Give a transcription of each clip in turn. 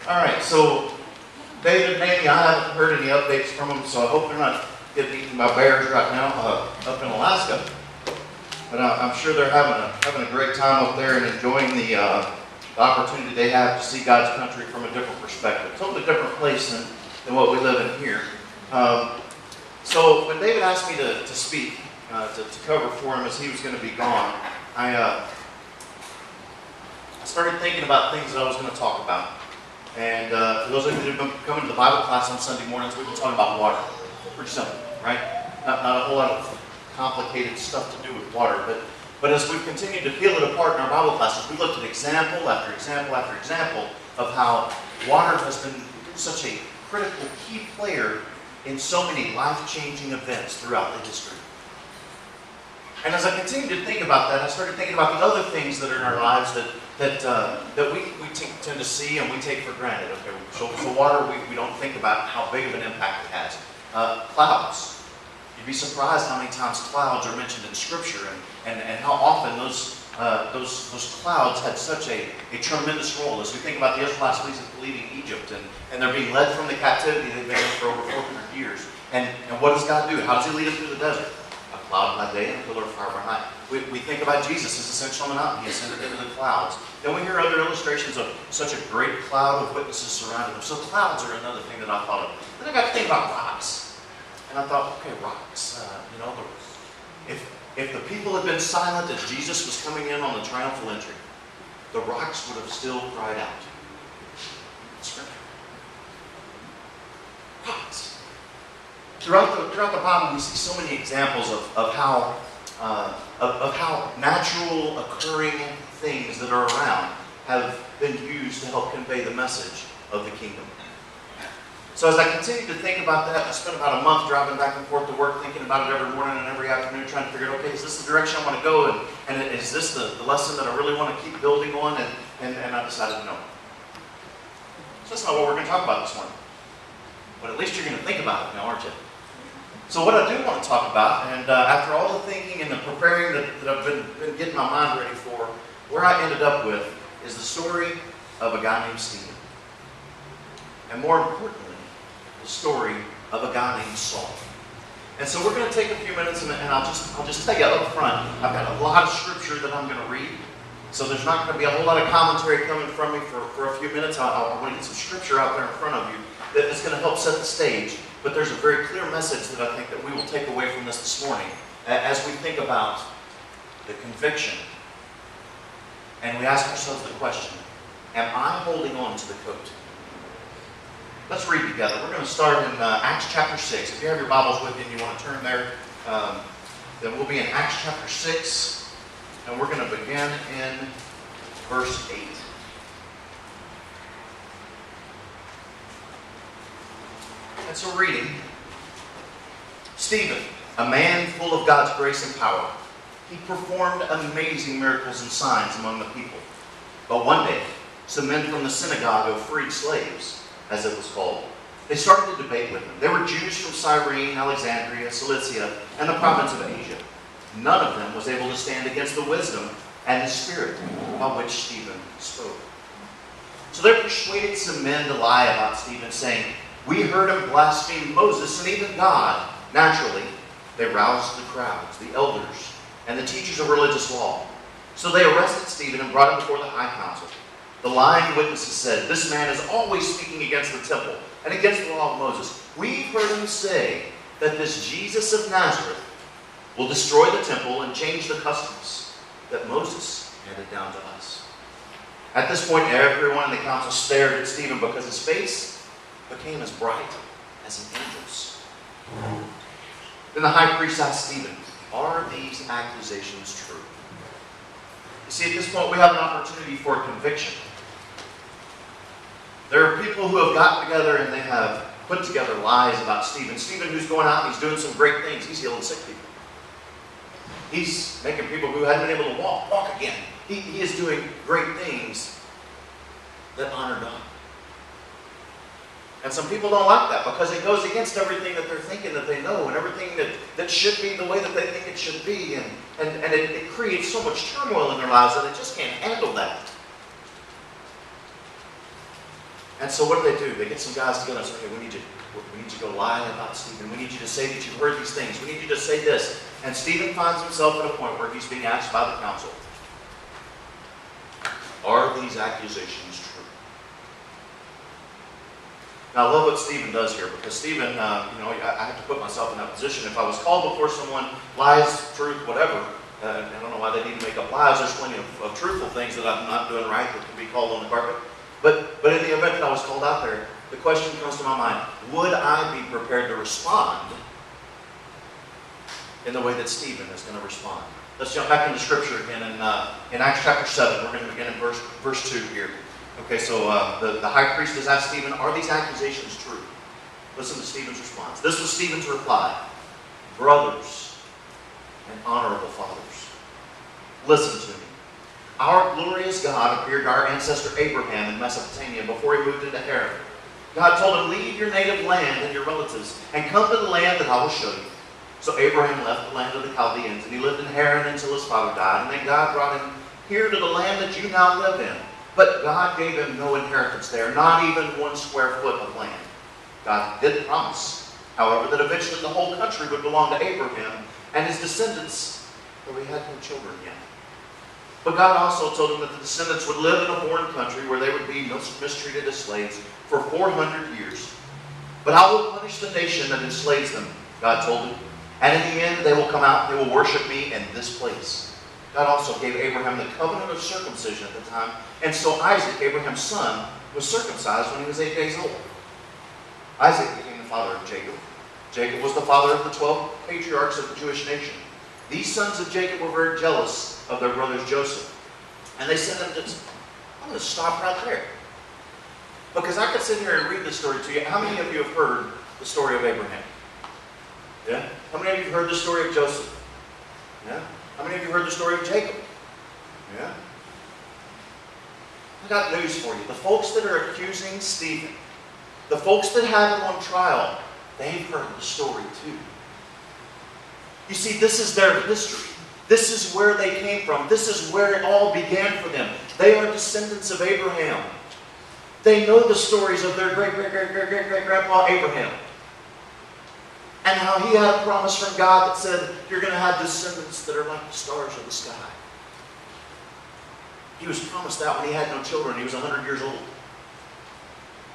All right, so David, maybe I haven't heard any updates from them, so I hope they're not getting eaten by bears right now up in Alaska. But I'm sure they're having a great time up there and enjoying the opportunity they have to see God's country from a different perspective. Totally different place than what we live in here. So when David asked me to speak, to cover for him as he was going to be gone, I started thinking about things that I was going to talk about. And for those of you who have been coming to the Bible class on Sunday mornings, we've been talking about water. Pretty simple, right? Not a whole lot of complicated stuff to do with water. But as we've continued to peel it apart in our Bible classes, we looked at example after example after example of how water has been such a critical key player in so many life-changing events throughout the history. And as I continued to think about that, I started thinking about the other things that are in our lives that we tend to see and we take for granted. Okay, so water, we don't think about how big of an impact it has. Clouds. You'd be surprised how many times clouds are mentioned in Scripture and how often those clouds had such a tremendous role. As we think about the Israelites leaving Egypt and they're being led from the captivity they've been in for over 400 years. And what does God do? How does He lead them through the desert? A cloud by day and a pillar of fire by night. We think about Jesus as ascension on the mountain. He ascended into the clouds. Then we hear other illustrations of such a great cloud of witnesses surrounding them. So clouds are another thing that I thought of. Then I got to think about rocks. And I thought, okay, rocks. If the people had been silent as Jesus was coming in on the triumphal entry, the rocks would have still cried out. Scripture. Rocks. Throughout the Bible, we see so many examples of how natural occurring things that are around have been used to help convey the message of the kingdom. So as I continued to think about that, I spent about a month driving back and forth to work, thinking about it every morning and every afternoon, trying to figure out, okay, is this the direction I want to go? And is this the lesson that I really want to keep building on? And I decided no. So that's not what we're going to talk about this morning. But at least you're going to think about it now, aren't you? So what I do want to talk about, and after all the thinking and the preparing that I've been getting my mind ready for, where I ended up with is the story of a guy named Stephen. And more importantly, the story of a guy named Saul. And so we're going to take a few minutes and I'll just tell you up front, I've got a lot of scripture that I'm going to read. So there's not going to be a whole lot of commentary coming from me for a few minutes. I want to get some scripture out there in front of you that is going to help set the stage. But there's a very clear message that I think that we will take away from this morning as we think about the conviction. And we ask ourselves the question, am I holding on to the coat? Let's read together. We're going to start in Acts chapter 6. If you have your Bibles with you and you want to turn there, then we'll be in Acts chapter 6. And we're going to begin in verse 8. And so reading, Stephen, a man full of God's grace and power, he performed amazing miracles and signs among the people. But one day, some men from the synagogue of freed slaves, as it was called, they started to debate with him. They were Jews from Cyrene, Alexandria, Cilicia, and the province of Asia. None of them was able to stand against the wisdom and the spirit by which Stephen spoke. So they persuaded some men to lie about Stephen, saying, "We heard him blaspheme Moses and even God." Naturally, they roused the crowds, the elders, and the teachers of religious law. So they arrested Stephen and brought him before the high council. The lying witnesses said, "This man is always speaking against the temple and against the law of Moses. We've heard him say that this Jesus of Nazareth will destroy the temple and change the customs that Moses handed down to us." At this point, everyone in the council stared at Stephen because his face became as bright as an angel's. Then the high priest asked Stephen, "Are these accusations true?" You see, at this point, we have an opportunity for conviction. There are people who have gotten together and they have put together lies about Stephen. Stephen, who's going out and he's doing some great things. He's healing sick people. He's making people who hadn't been able to walk again. He is doing great things that honor God. And some people don't like that because it goes against everything that they're thinking that they know and everything that should be the way that they think it should be. And it creates so much turmoil in their lives that they just can't handle that. And so what do? They get some guys together and say, okay, we need you to go lie about Stephen. We need you to say that you've heard these things. We need you to say this. And Stephen finds himself at a point where he's being asked by the council, are these accusations true? Now, I love what Stephen does here, because Stephen, I have to put myself in that position. If I was called before someone, lies, truth, whatever, I don't know why they need to make up lies. There's plenty of truthful things that I'm not doing right that can be called on the carpet. But in the event that I was called out there, the question comes to my mind, would I be prepared to respond in the way that Stephen is going to respond? Let's jump back into Scripture again in Acts chapter 7. We're going to begin in verse 2 here. Okay, so the high priest has asked Stephen, are these accusations true? Listen to Stephen's response. This was Stephen's reply. Brothers and honorable fathers, listen to me. Our glorious God appeared to our ancestor Abraham in Mesopotamia before he moved into Haran. God told him, leave your native land and your relatives and come to the land that I will show you. So Abraham left the land of the Chaldeans, and he lived in Haran until his father died. And then God brought him here to the land that you now live in. But God gave him no inheritance there, not even 1 square foot of land. God did promise, however, that eventually the whole country would belong to Abraham and his descendants, though he had no children yet. But God also told him that the descendants would live in a foreign country where they would be mistreated as slaves for 400 years. But I will punish the nation that enslaves them, God told him. And in the end, they will come out, they will worship me in this place. God also gave Abraham the covenant of circumcision at the time. And so Isaac, Abraham's son, was circumcised when he was 8 days old. Isaac became the father of Jacob. Jacob was the father of the 12 patriarchs of the Jewish nation. These sons of Jacob were very jealous of their brother Joseph. And they sent him to... I'm going to stop right there. Because I could sit here and read this story to you. How many of you have heard the story of Abraham? Yeah? How many of you have heard the story of Joseph? Yeah? How many of you heard the story of Jacob? Yeah? I got news for you. The folks that are accusing Stephen, the folks that have him on trial, they've heard the story too. You see, this is their history. This is where they came from. This is where it all began for them. They are descendants of Abraham. They know the stories of their great-great-great-great-great-grandpa Abraham. And how he had a promise from God that said, you're going to have descendants that are like the stars of the sky. He was promised that when he had no children. He was 100 years old.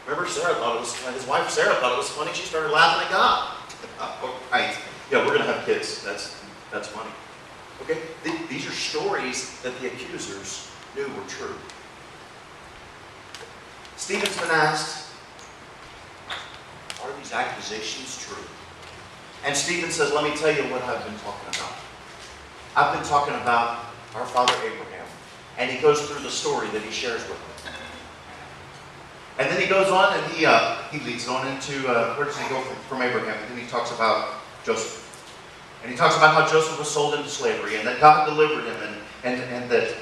Remember, Sarah thought it was funny. His wife Sarah thought it was funny. She started laughing at God. Right. Yeah, we're going to have kids. That's funny. Okay? These are stories that the accusers knew were true. Stephen's been asked, are these accusations true? And Stephen says, let me tell you what I've been talking about. I've been talking about our father Abraham. And he goes through the story that he shares with them. And then he goes on and he leads on into, where does he go from Abraham? And then he talks about Joseph. And he talks about how Joseph was sold into slavery and that God delivered him. And that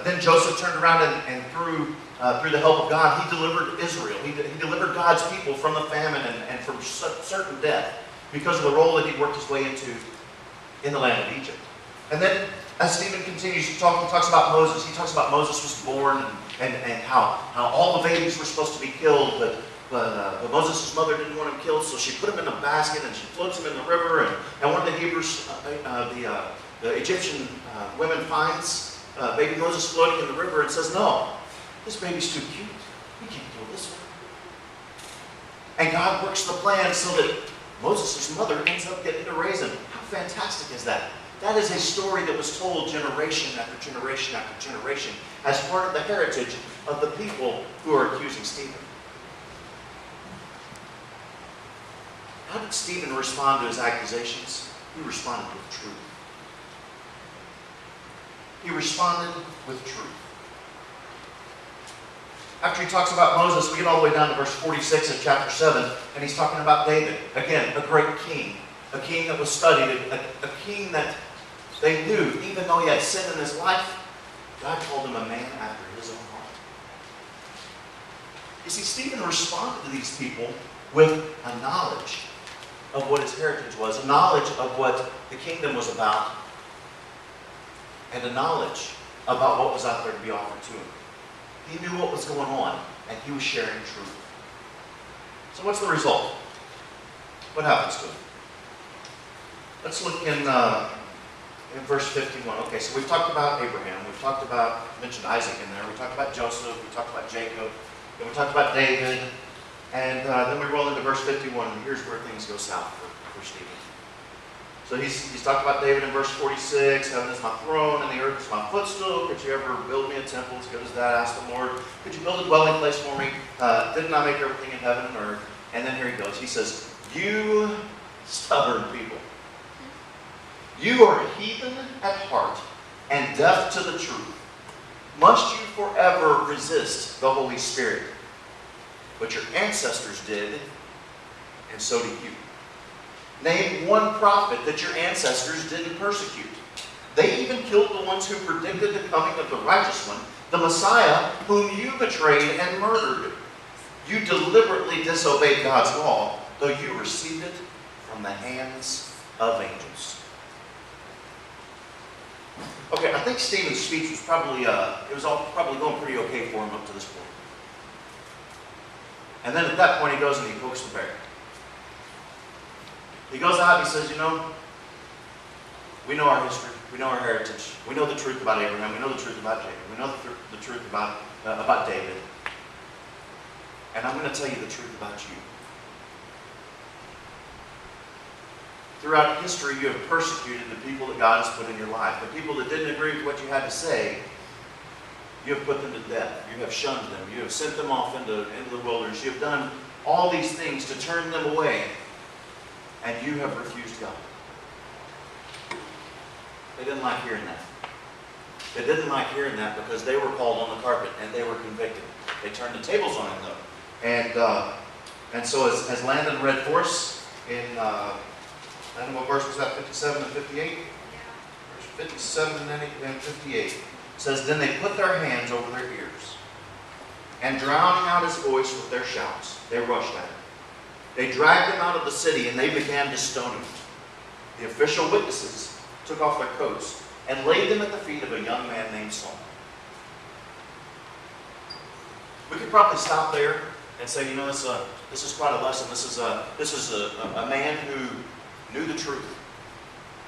then Joseph turned around and through the help of God, he delivered Israel. He delivered God's people from the famine and from certain death because of the role that he worked his way into in the land of Egypt. And then as Stephen continues to talk, he talks about Moses. He talks about Moses was born and how all the babies were supposed to be killed, but Moses' mother didn't want him killed, so she put him in a basket and she floats him in the river. And one of the Hebrews, the Egyptian women finds baby Moses floating in the river and says, no, this baby's too cute. We can't kill this one. And God works the plan so that Moses' mother ends up getting to raise him. How fantastic is that? That is a story that was told generation after generation after generation as part of the heritage of the people who are accusing Stephen. How did Stephen respond to his accusations? He responded with truth. He responded with truth. After he talks about Moses, we get all the way down to verse 46 of chapter 7, and he's talking about David. Again, a great king. A king that was studied, a king that they knew, even though he had sin in his life, God called him a man after his own heart. You see, Stephen responded to these people with a knowledge of what his heritage was, a knowledge of what the kingdom was about, and a knowledge about what was out there to be offered to him. He knew what was going on. and he was sharing truth. So what's the result? What happens to him? Let's look in verse 51. Okay, so we've talked about Abraham. We've talked about, mentioned Isaac in there. We talked about Joseph. We talked about Jacob. Then we talked about David. And then we roll into verse 51. And here's where things go south for Stephen. So he's talked about David in verse 46. Heaven is my throne and the earth is my footstool. Could you ever build me a temple as good as that? Asked the Lord. Could you build a dwelling place for me? Didn't I make everything in heaven and earth? And then here he goes. He says, you stubborn people. You are heathen at heart and deaf to the truth. Must you forever resist the Holy Spirit? But your ancestors did, and so do you. Name one prophet that your ancestors didn't persecute. They even killed the ones who predicted the coming of the righteous one, the Messiah, whom you betrayed and murdered. You deliberately disobeyed God's law, though you received it from the hands of angels. Okay, I think Stephen's speech was probably probably going pretty okay for him up to this point. And then at that point he goes and he pokes the bear. He goes out and he says, we know our history, we know our heritage, we know the truth about Abraham, we know the truth about Jacob, we know the truth about David. And I'm going to tell you the truth about you. Throughout history, you have persecuted the people that God has put in your life. The people that didn't agree with what you had to say, you have put them to death. You have shunned them. You have sent them off into the wilderness. You have done all these things to turn them away, and you have refused God. They didn't like hearing that. They didn't like hearing that because they were called on the carpet and they were convicted. They turned the tables on him, though. And so as Landon read for us in... and what verse was that, 57 and 58? Yeah. Verse 57 and 58. It says, then they put their hands over their ears, and drowning out his voice with their shouts, they rushed at him. They dragged him out of the city, and they began to stone him. The official witnesses took off their coats and laid them at the feet of a young man named Saul. We could probably stop there and say, this is quite a lesson. This is a man who knew the truth,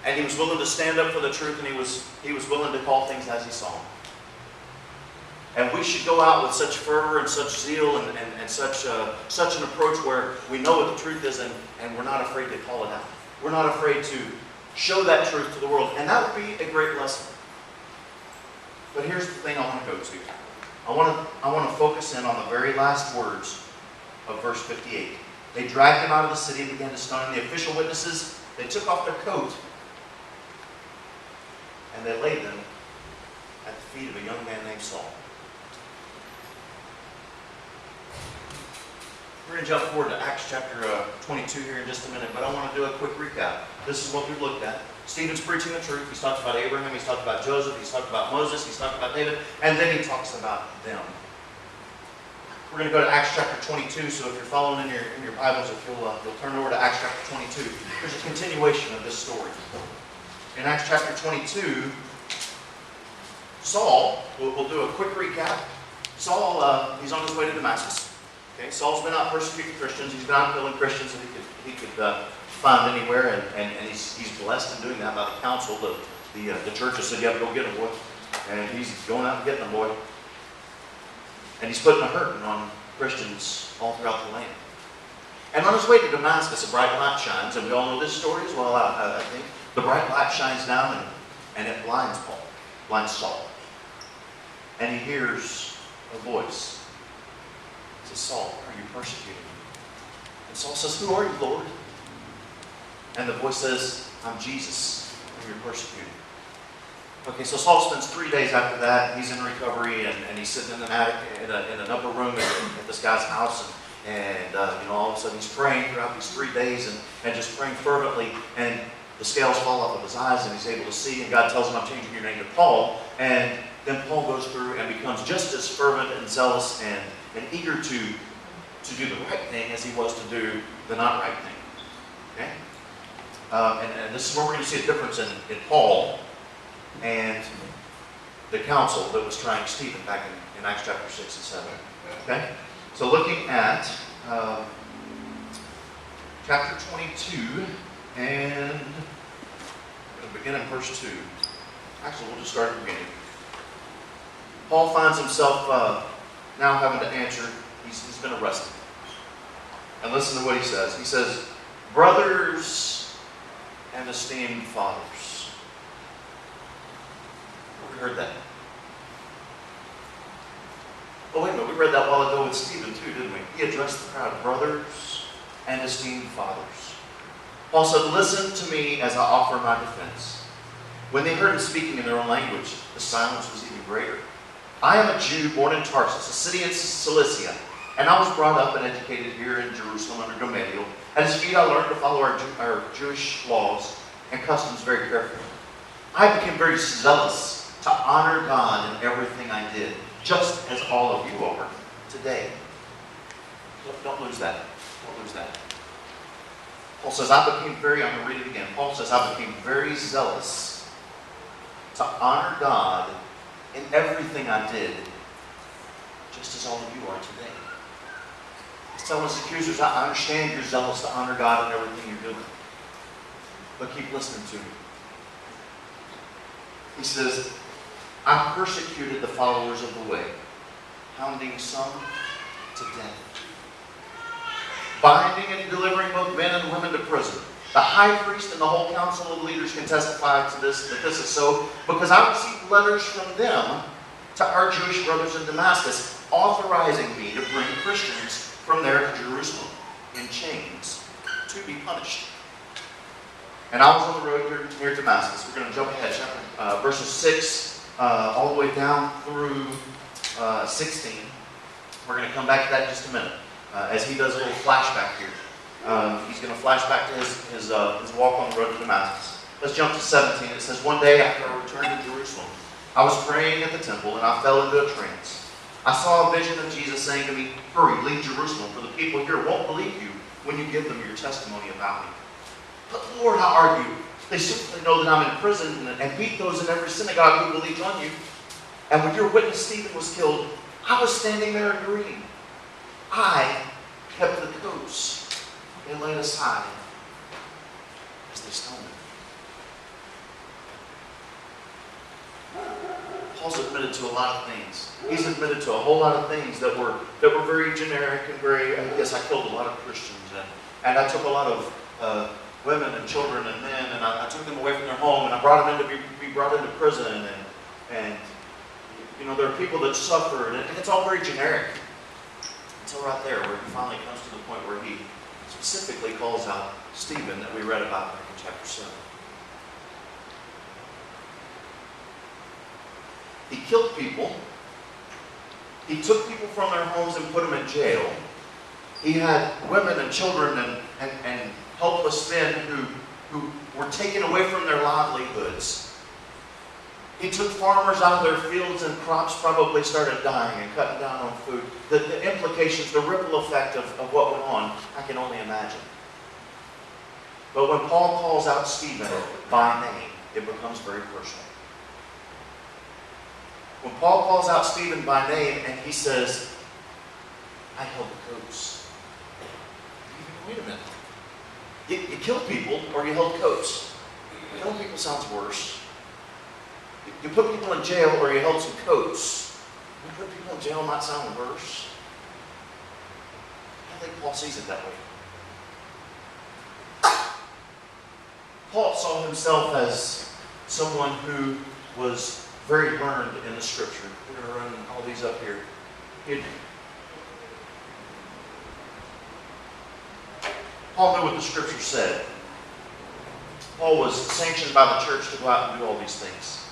and he was willing to stand up for the truth, and he was willing to call things as he saw them. And we should go out with such fervor and such zeal and such an approach where we know what the truth is, and we're not afraid to call it out. We're not afraid to show that truth to the world, and that would be a great lesson. But here's the thing I want to go to. I want to focus in on the very last words of verse 58. They dragged him out of the city and began to stone him. The official witnesses, they took off their coat and they laid them at the feet of a young man named Saul. We're going to jump forward to Acts chapter 22 here in just a minute, but I want to do a quick recap. This is what we looked at. Stephen's preaching the truth. He's talked about Abraham, he's talked about Joseph, he's talked about Moses, he's talked about David, and then he talks about them. We're going to go to Acts chapter 22, so if you're following in your Bibles, if you'll turn over to Acts chapter 22. There's a continuation of this story. In Acts chapter 22, Saul, we'll do a quick recap. Saul, he's on his way to Damascus. Okay, Saul's been out persecuting Christians. He's been out killing Christians that he could find anywhere, and he's blessed in doing that by the council. The church has said, "Yeah, go get him, boy," and he's going out and getting them, boy. And he's putting a hurting on Christians all throughout the land. And on his way to Damascus, a bright light shines, and we all know this story as well, I think. The bright light shines down, and it blinds Saul. And he hears a voice. He says, "Saul, are you persecuting me?" And Saul says, "Who are you, Lord?" And the voice says, "I'm Jesus, whom you're persecuting." Okay, so Saul spends 3 days after that. He's in recovery, and he's sitting in an attic, in an upper room at this guy's house, and all of a sudden he's praying throughout these 3 days, and just praying fervently, and the scales fall off of his eyes, and he's able to see, and God tells him, "I'm changing your name to Paul," and then Paul goes through and becomes just as fervent and zealous and eager to do the right thing as he was to do the not right thing. Okay? And this is where we're going to see a difference in Paul and the council that was trying Stephen back in Acts chapter 6 and 7. Okay? So looking at chapter 22, and we'll begin in verse 2. Actually, we'll just start at the beginning. Paul finds himself now having to answer. He's been arrested. And listen to what he says. He says, brothers and esteemed fathers. We heard that. Oh, wait a minute. We read that while ago with Stephen, too, didn't we? He addressed the crowd, brothers and esteemed fathers. Paul said, listen to me as I offer my defense. When they heard him speaking in their own language, the silence was even greater. I am a Jew born in Tarsus, a city in Cilicia, and I was brought up and educated here in Jerusalem under Gamaliel. At his feet I learned to follow our Jewish laws and customs very carefully. I became very zealous to honor God in everything I did, just as all of you are today. Don't lose that. Don't lose that. Paul says, I'm going to read it again. Paul says, I became very zealous to honor God in everything I did, just as all of you are today. He's telling his accusers, I understand you're zealous to honor God in everything you're doing, but keep listening to me. He says, I persecuted the followers of the way, hounding some to death, binding and delivering both men and women to prison. The high priest and the whole council of leaders can testify to this, that this is so, because I received letters from them to our Jewish brothers in Damascus, authorizing me to bring Christians from there to Jerusalem in chains to be punished. And I was on the road near Damascus. We're going to jump ahead, verses 6 all the way down through 16. We're going to come back to that in just a minute, as he does a little flashback here. He's going to flash back to his walk on the road to Damascus. Let's jump to 17. It says, one day after I returned to Jerusalem, I was praying at the temple and I fell into a trance. I saw a vision of Jesus saying to me, hurry, leave Jerusalem, for the people here won't believe you when you give them your testimony about me. But Lord, I argued, they simply know that I'm in prison and beat those in every synagogue who believed on you. And when your witness Stephen was killed, I was standing there agreeing. I kept the coats they laid aside as they stoned him. Paul's admitted to a lot of things. He's admitted to a whole lot of things that were very generic and very, yes, I killed a lot of Christians and I took a lot of women and children and men and I took them away from their home and I brought them in to be brought into prison and you know, there are people that suffered and it's all very generic. Until right there where he finally comes to the point where he specifically calls out Stephen that we read about in chapter 7. He killed people. He took people from their homes and put them in jail. He had women and children and helpless men who were taken away from their livelihoods. He took farmers out of their fields and crops probably started dying and cutting down on food. The implications, the ripple effect of what went on, I can only imagine. But when Paul calls out Stephen by name, it becomes very personal. When Paul calls out Stephen by name and he says, I held the coats. Wait a minute. You killed people or you held coats. Killing people sounds worse. You put people in jail or you held some coats. You put people in jail might sound worse. I think Paul sees it that way. Paul saw himself as someone who was very learned in the Scripture. We're going to run all these up here. Paul knew what the Scripture said. Paul was sanctioned by the church to go out and do all these things.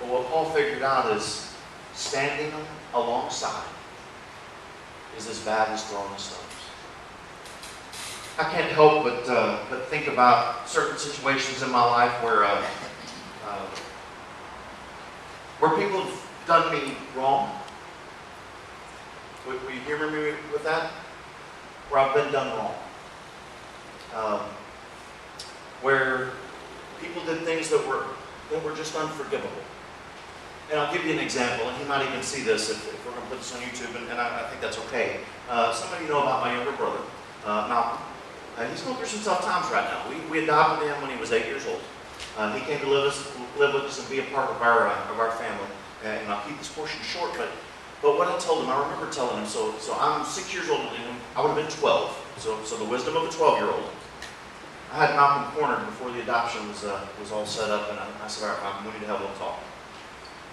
But what Paul figured out is standing alongside is as bad as throwing the stones. I can't help but think about certain situations in my life where people have done me wrong. Will you hear me with that? Where I've been done wrong. Where people did things that were just unforgivable. And I'll give you an example, and he might even see this if we're going to put this on YouTube, and I think that's okay. Some of you know about my younger brother, Malcolm. He's going through some tough times right now. We adopted him when he was 8 years old. He came to live with us and be a part of our family. And I'll keep this portion short, but what I told him, I remember telling him, so I'm 6 years older than him. I would have been 12. So the wisdom of a 12-year-old. I had Malcolm cornered before the adoption was all set up, and I said, all right, Malcolm, we need to have a little talk.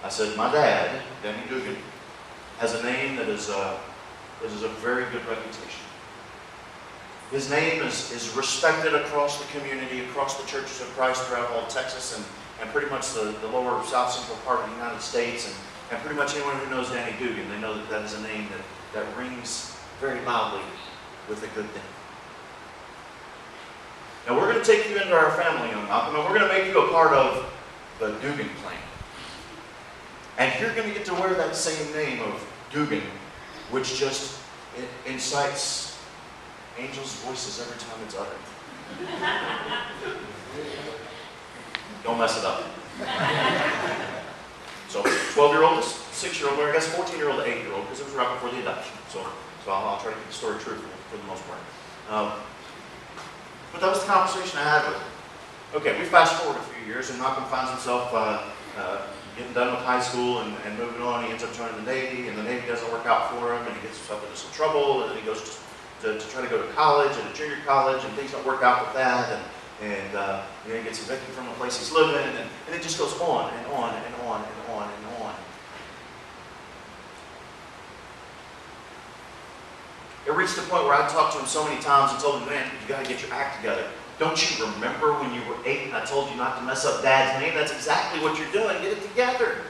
I said, my dad, Jerrod Duggan, has a name that is a very good reputation. His name is respected across the community, across the churches of Christ throughout all Texas and pretty much the lower south central part of the United States. And pretty much anyone who knows Jerrod Duggan, they know that is a name that rings very loudly with a good thing. Now we're going to take you into our family, young Malcolm, and we're going to make you a part of the Duggan clan. And you're going to get to wear that same name of Duggan, which just incites angels' voices every time it's uttered. Don't mess it up. So 12-year-old to 6-year-old, or I guess 14-year-old to 8-year-old, because it was right before the adoption. So I'll try to keep the story truthful for the most part. But that was the conversation I had with him. Okay, we fast forward a few years, and Malcolm finds himself getting done with high school and moving on. He ends up joining the Navy, and the Navy doesn't work out for him, and he gets himself into some trouble, and then he goes to try to go to college, and a junior college, and things don't work out with that, and he gets evicted from the place he's living, and it just goes on and on and on and on and on. It reached the point where I talked to him so many times and told him, man, you got to get your act together. Don't you remember when you were 8 and I told you not to mess up Dad's name? That's exactly what you're doing. Get it together.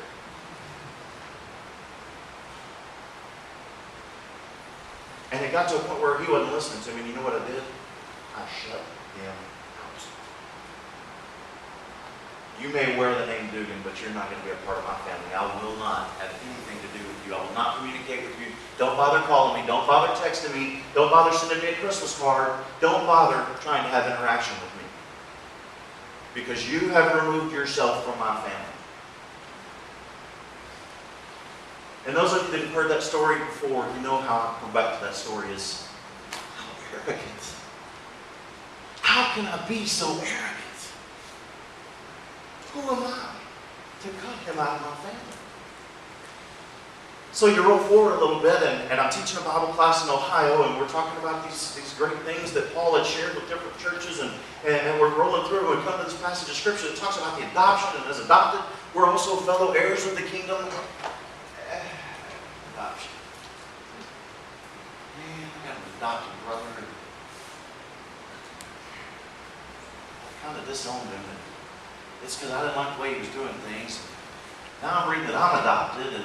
And it got to a point where he wasn't listening to me. And you know what I did? I shut him out. You may wear the name Duggan, but you're not going to be a part of my family. I will not have anything to do with you. I will not communicate with you. Don't bother calling me. Don't bother texting me. Don't bother sending me a Christmas card. Don't bother trying to have interaction with me. Because you have removed yourself from my family. And those of you that have heard that story before, you know how I come back to that story is how arrogant. How can I be so arrogant? Who am I to cut him out of my family? So you roll forward a little bit, and I'm teaching a Bible class in Ohio, and we're talking about these great things that Paul had shared with different churches, and we're rolling through, and we come to this passage of Scripture that talks about the adoption, and as adopted, we're also fellow heirs of the kingdom. Adoption. Man, I got an adopted brother. I kind of disowned him. It's because I didn't like the way he was doing things. Now I'm reading that I'm adopted, and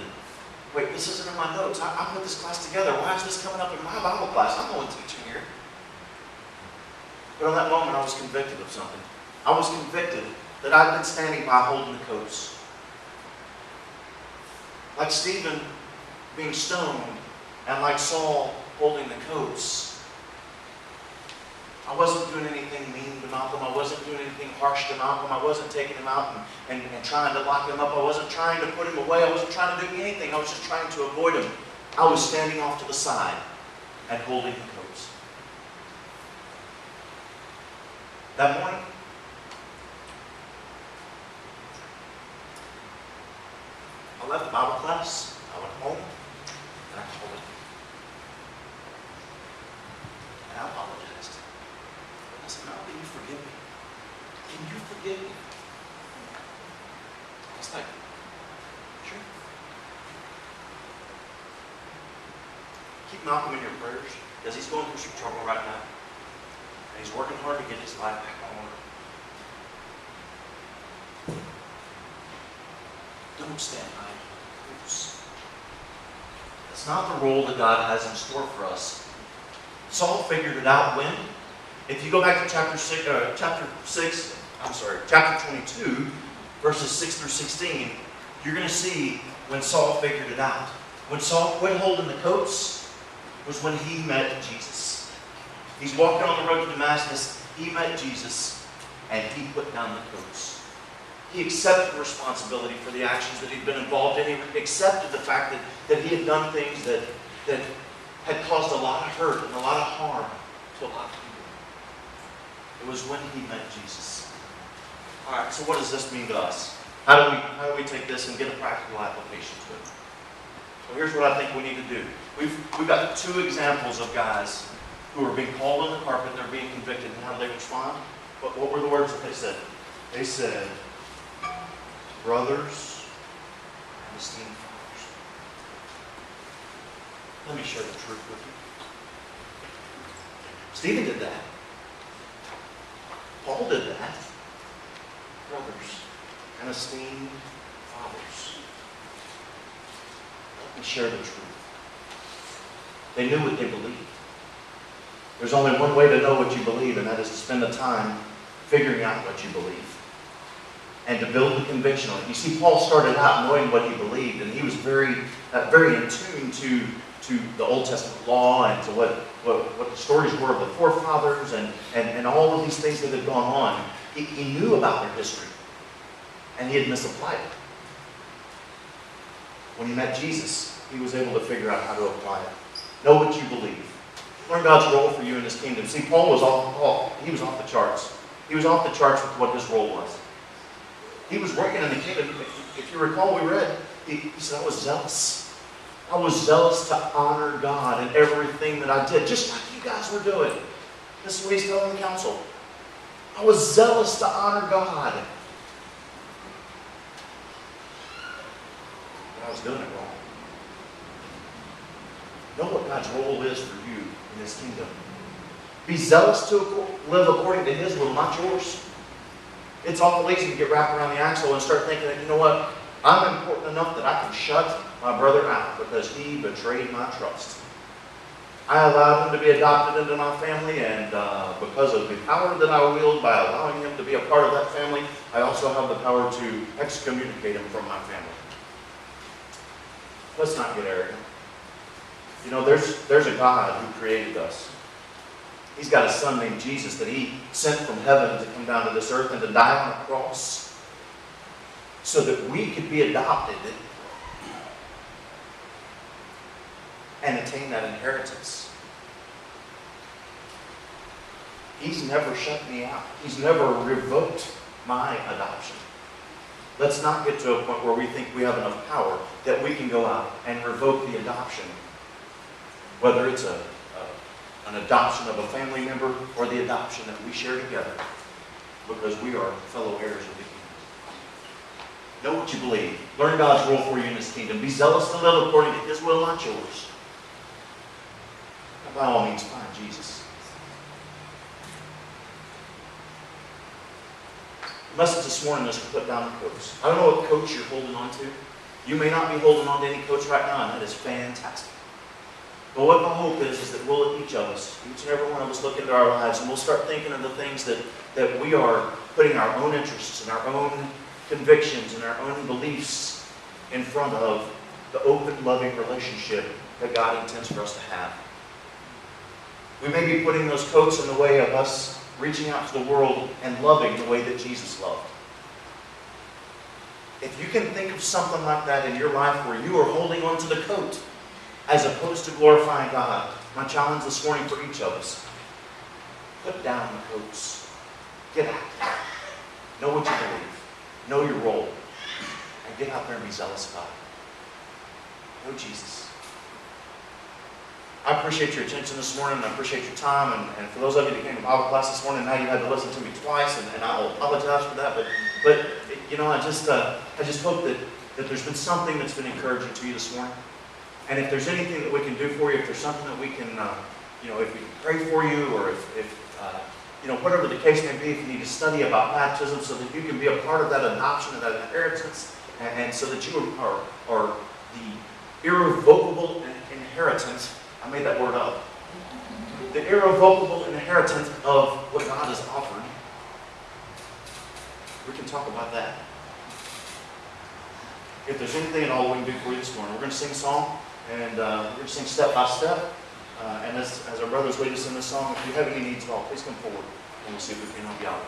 wait, this isn't in my notes. I put this class together. Why is this coming up in my Bible class? I'm the one teaching here. But in that moment, I was convicted of something. I was convicted that I'd been standing by holding the coats. Like Stephen being stoned, and like Saul holding the coats. I wasn't doing anything mean to Malcolm. I wasn't doing anything harsh to Malcolm. I wasn't taking him out and trying to lock him up. I wasn't trying to put him away. I wasn't trying to do anything. I was just trying to avoid him. I was standing off to the side and holding the coats. That morning, I left Bible class. I went home and I called him. And I apologized. I said, "Now, can you forgive me? Can you forgive me?" I was like, "Sure." Keep Malcolm in your prayers, because he's going through some trouble right now. And he's working hard to get his life back on order. Don't stand by him. That's not the role that God has in store for us. Saul figured it out when? If you go back to chapter 22, verses 6 through 16, you're going to see when Saul figured it out. When Saul quit holding the coats was when he met Jesus. He's walking on the road to Damascus. He met Jesus, and he put down the coats. He accepted responsibility for the actions that he'd been involved in. He accepted the fact that he had done things that had caused a lot of hurt and a lot of harm to a lot of people. It was when he met Jesus. All right, so what does this mean to us? How do we take this and get a practical application to it? So here's what I think we need to do. We've got two examples of guys who are being called on the carpet and they're being convicted. And how do they respond? What were the words that they said? They said, brothers and esteemed fathers. Let me share the truth with you. Stephen did that. Paul did that. Brothers and esteemed fathers. Let me share the truth. They knew what they believed. There's only one way to know what you believe, and that is to spend the time figuring out what you believe and to build the conviction on it. You see, Paul started out knowing what he believed, and he was very in tune to the Old Testament law and to what the stories were of the forefathers and all of these things that had gone on. He knew about their history, and he had misapplied it. When he met Jesus, he was able to figure out how to apply it. Know what you believe. Learn God's role for you in His kingdom. See, Paul was off the charts. He was off the charts with what his role was. He was working in the kingdom. If you recall, we read, he said, I was zealous. I was zealous to honor God in everything that I did, just like you guys were doing. This is what he's telling the council. I was zealous to honor God. But I was doing it wrong. Know what God's role is for you in His kingdom. Be zealous to live according to His will, not yours. It's awful easy to get wrapped around the axle and start thinking that, you know what, I'm important enough that I can shut my brother out because he betrayed my trust. I allowed him to be adopted into my family, and because of the power that I wield by allowing him to be a part of that family, I also have the power to excommunicate him from my family. Let's not get arrogant. You know, there's a God who created us. He's got a son named Jesus that He sent from heaven to come down to this earth and to die on a cross so that we could be adopted and attain that inheritance. He's never shut me out. He's never revoked my adoption. Let's not get to a point where we think we have enough power that we can go out and revoke the adoption, whether it's an adoption of a family member or the adoption that we share together, because we are fellow heirs of the kingdom. Know what you believe. Learn God's role for you in His kingdom. Be zealous to live according to His will, not yours. And by all means, find Jesus. The message this morning is to put down the coats. I don't know what coach you're holding on to. You may not be holding on to any coats right now, and that is fantastic. But what my hope is that we'll, each of us, each and every one of us, look into our lives and we'll start thinking of the things that we are putting our own interests and our own convictions and our own beliefs in front of the open, loving relationship that God intends for us to have. We may be putting those coats in the way of us reaching out to the world and loving the way that Jesus loved. If you can think of something like that in your life where you are holding on to the coat as opposed to glorifying God, my challenge this morning for each of us, put down the coats. Get active. Know what you believe. Know your role. And get out there and be zealous about it. Know Jesus. I appreciate your attention this morning, and I appreciate your time. And for those of you that came to Bible class this morning, now you had to listen to me twice, and I will apologize for that. But you know, I just hope that there's been something that's been encouraging to you this morning. And if there's anything that we can do for you, if there's something that we can, if we can pray for you, or if whatever the case may be, if you need to study about baptism so that you can be a part of that adoption and that inheritance, and so that you are the irrevocable inheritance. I made that word up. The irrevocable inheritance of what God has offered. We can talk about that. If there's anything at all we can do for you this morning, we're going to sing a song, and we're going to sing step by step. And as our brothers lead us in this song, if you have any needs at all, please come forward, and we'll see if we can help you out.